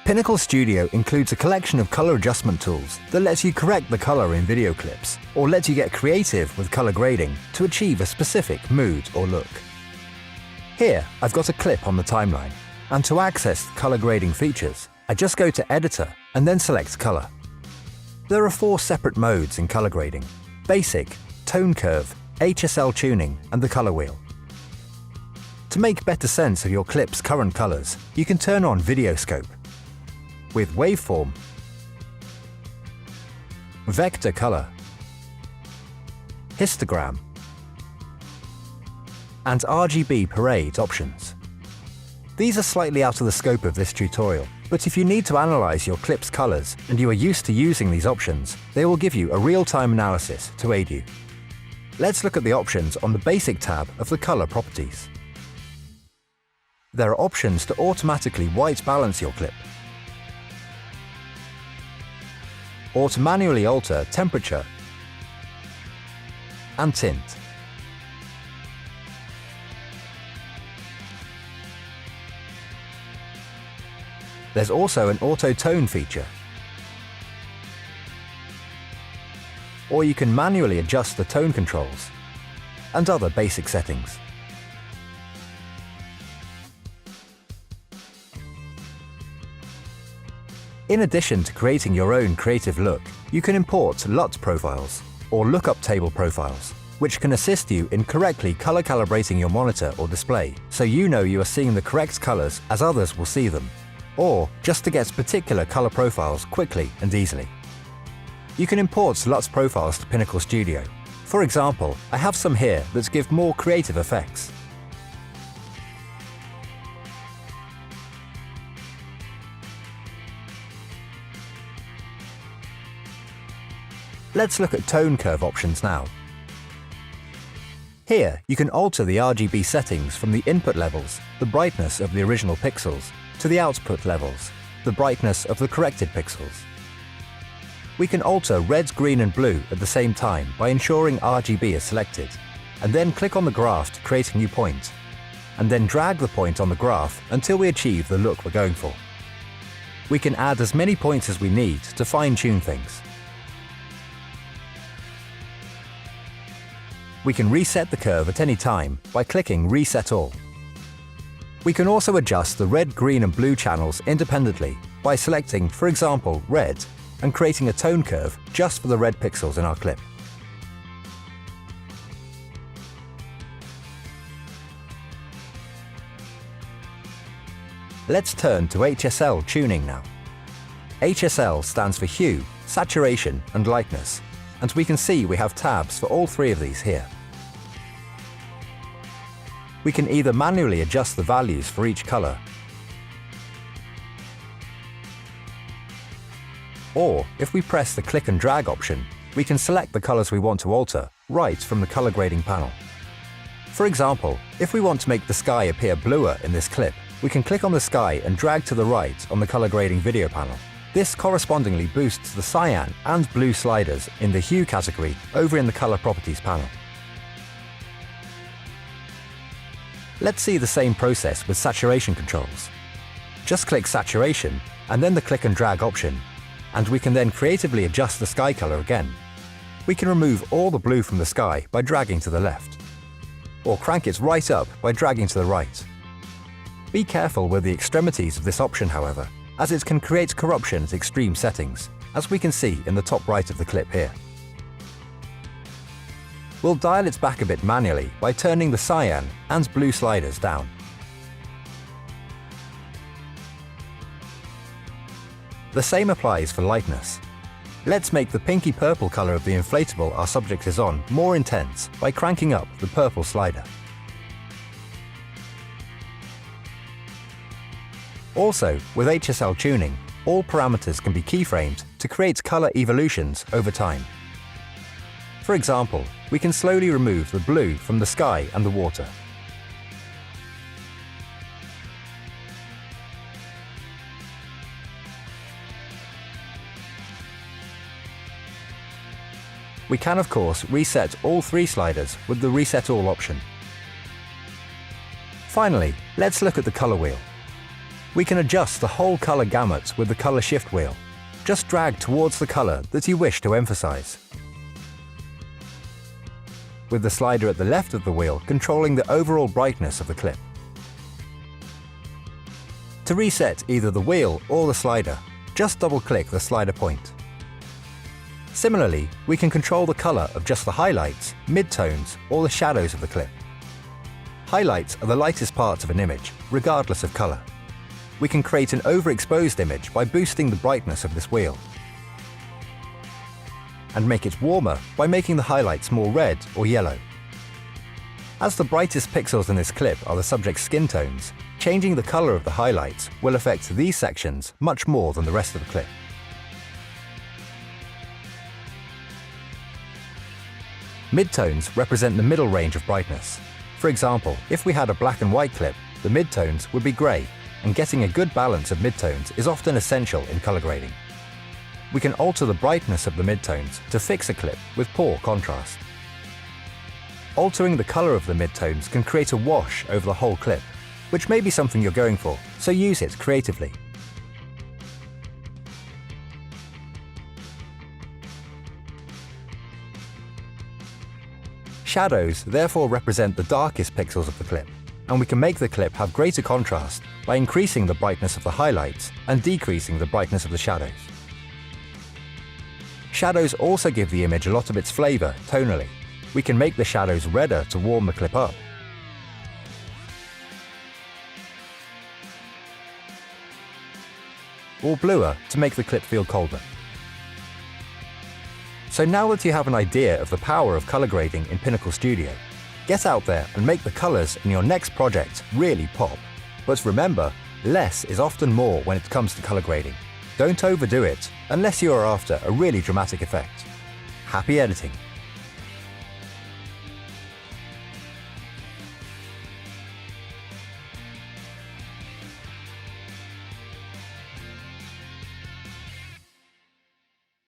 Pinnacle Studio includes a collection of color adjustment tools that lets you correct the color in video clips, or lets you get creative with color grading to achieve a specific mood or look. Here, I've got a clip on the timeline, and to access color grading features, I just go to Editor and then select Color. There are 4 separate modes in color grading: Basic, Tone Curve, HSL Tuning, and the Color Wheel. To make better sense of your clip's current colors, you can turn on Video Scope. With Waveform, Vector Color, Histogram, and RGB Parade options. These are slightly out of the scope of this tutorial, but if you need to analyze your clip's colors and you are used to using these options, they will give you a real-time analysis to aid you. Let's look at the options on the Basic tab of the Color Properties. There are options to automatically white balance your clip, or to manually alter temperature and tint. There's also an auto tone feature, or you can manually adjust the tone controls and other basic settings. In addition to creating your own creative look, you can import LUT profiles or Lookup Table profiles, which can assist you in correctly color calibrating your monitor or display so you know you are seeing the correct colors as others will see them, or just to get particular color profiles quickly and easily. You can import LUT profiles to Pinnacle Studio. For example, I have some here that give more creative effects. Let's look at tone curve options now. Here, you can alter the RGB settings from the input levels, the brightness of the original pixels, to the output levels, the brightness of the corrected pixels. We can alter red, green and blue at the same time by ensuring RGB is selected, and then click on the graph to create a new point, and then drag the point on the graph until we achieve the look we're going for. We can add as many points as we need to fine-tune things. We can reset the curve at any time by clicking Reset All. We can also adjust the red, green and blue channels independently by selecting, for example, red, and creating a tone curve just for the red pixels in our clip. Let's turn to HSL tuning now. HSL stands for hue, saturation and lightness, and we can see we have tabs for all 3 of these here. We can either manually adjust the values for each color, or if we press the click and drag option, we can select the colors we want to alter right from the color grading panel. For example, if we want to make the sky appear bluer in this clip, we can click on the sky and drag to the right on the color grading video panel. This correspondingly boosts the cyan and blue sliders in the hue category over in the color properties panel. Let's see the same process with saturation controls. Just click Saturation and then the click and drag option, and we can then creatively adjust the sky color again. We can remove all the blue from the sky by dragging to the left, or crank it right up by dragging to the right. Be careful with the extremities of this option, however, as it can create corruption at extreme settings, as we can see in the top right of the clip here. We'll dial it back a bit manually by turning the cyan and blue sliders down. The same applies for lightness. Let's make the pinky purple color of the inflatable our subject is on more intense by cranking up the purple slider. Also, with HSL tuning, all parameters can be keyframed to create color evolutions over time. For example, we can slowly remove the blue from the sky and the water. We can, of course, reset all 3 sliders with the Reset All option. Finally, let's look at the color wheel. We can adjust the whole color gamut with the color shift wheel. Just drag towards the color that you wish to emphasize, with the slider at the left of the wheel controlling the overall brightness of the clip. To reset either the wheel or the slider, just double-click the slider point. Similarly, we can control the color of just the highlights, midtones, or the shadows of the clip. Highlights are the lightest parts of an image, regardless of color. We can create an overexposed image by boosting the brightness of this wheel, and make it warmer by making the highlights more red or yellow. As the brightest pixels in this clip are the subject's skin tones, changing the color of the highlights will affect these sections much more than the rest of the clip. Midtones represent the middle range of brightness. For example, if we had a black and white clip, the midtones would be gray, and getting a good balance of midtones is often essential in color grading. We can alter the brightness of the midtones to fix a clip with poor contrast. Altering the color of the midtones can create a wash over the whole clip, which may be something you're going for, so use it creatively. Shadows therefore represent the darkest pixels of the clip, and we can make the clip have greater contrast by increasing the brightness of the highlights and decreasing the brightness of the shadows. Shadows also give the image a lot of its flavor tonally. We can make the shadows redder to warm the clip up, or bluer to make the clip feel colder. So now that you have an idea of the power of color grading in Pinnacle Studio, get out there and make the colors in your next project really pop. But remember, less is often more when it comes to color grading. Don't overdo it unless you are after a really dramatic effect. Happy editing!